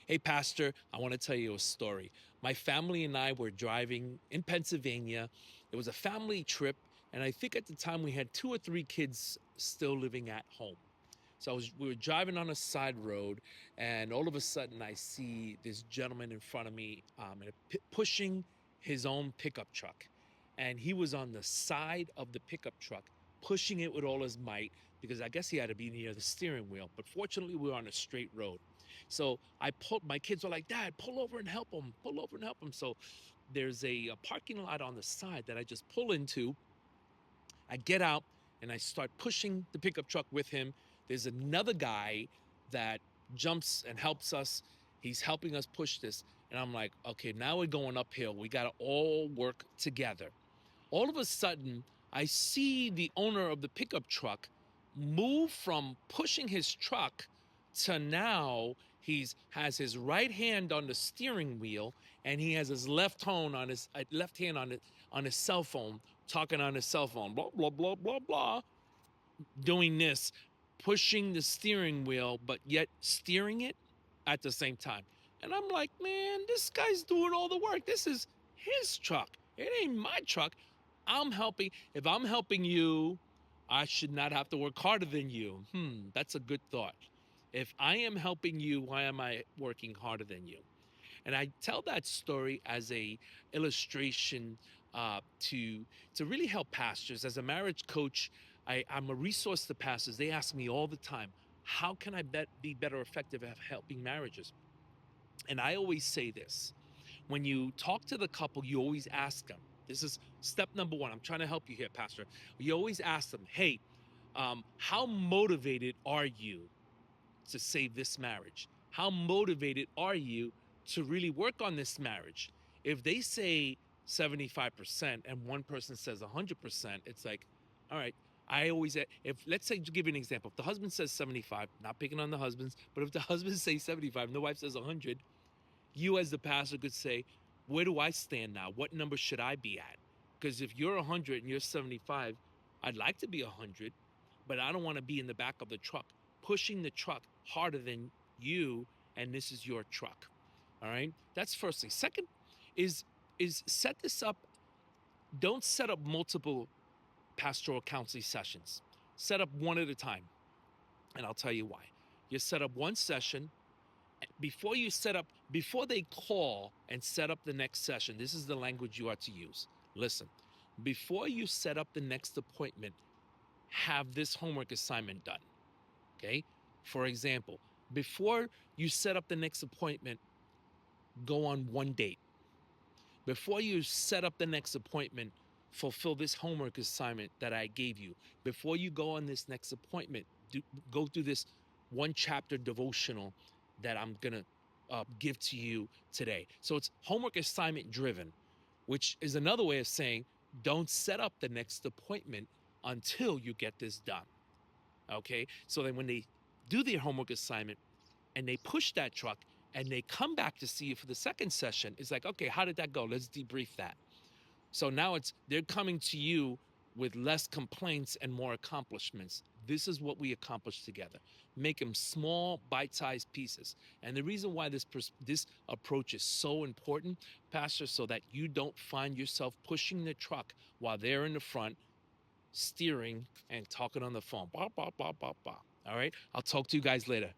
Hey, Pastor, I want to tell you a story. My family and I were driving in Pennsylvania. It was a family trip, and I think at the time we had 2 or 3 kids still living at home. So we were driving on a side road, and all of a sudden I see this gentleman in front of me pushing his own pickup truck. And he was on the side of the pickup truck, pushing it with all his might because I guess he had to be near the steering wheel. But fortunately, we were on a straight road. So I pulled, my kids were like, Dad, pull over and help him, pull over and help him. So there's a parking lot on the side that I just pull into. I get out and I start pushing the pickup truck with him. There's another guy that jumps and helps us. He's helping us push this. And I'm like, okay, now we're going uphill. We got to all work together. All of a sudden, I see the owner of the pickup truck move from pushing his truck to now he's has his right hand on the steering wheel and he has his left hand on his cell phone, talking on his cell phone, blah blah blah blah blah, doing this, pushing the steering wheel, but yet steering it at the same time. And I'm like, man, this guy's doing all the work. This is his truck. It ain't my truck. I'm helping. If I'm helping you, I should not have to work harder than you. That's a good thought. If I am helping you, why am I working harder than you? And I tell that story as a illustration to really help pastors. As a marriage coach, I'm a resource to pastors. They ask me all the time, how can I be better effective at helping marriages? And I always say this: when you talk to the couple, you always ask them. This is step number one. I'm trying to help you here, Pastor. You always ask them, hey, how motivated are you to save this marriage? How motivated are you to really work on this marriage? If they say 75% and one person says 100%, it's like, all right. I always, if let's say, to give you an example, if the husband says 75, not picking on the husbands, but if the husband says 75 and the wife says 100, you as the pastor could say, where do I stand now? What number should I be at? Because if you're 100 and you're 75, I'd like to be 100, but I don't want to be in the back of the truck, pushing the truck harder than you, and this is your truck. All right? That's first thing. Second is set this up. Don't set up multiple pastoral counseling sessions. Set up one at a time. And I'll tell you why. You set up one session. Before they call and set up the next session, this is the language you are to use. Listen, before you set up the next appointment, have this homework assignment done. Okay? For example, before you set up the next appointment, go on one date. Before you set up the next appointment, fulfill this homework assignment that I gave you. Before you go on this next appointment, go through this one chapter devotional that I'm going to give to you today. So it's homework assignment driven, which is another way of saying don't set up the next appointment until you get this done. Okay? So then when they do their homework assignment and they push that truck and they come back to see you for the second session, it's like, okay, how did that go? Let's debrief that. So now they're coming to you with less complaints and more accomplishments. This is what we accomplish together. Make them small, bite-sized pieces. And the reason why this approach is so important, Pastor, so that you don't find yourself pushing the truck while they're in the front, steering and talking on the phone. Bah, bah, bah, bah, bah. All right? I'll talk to you guys later.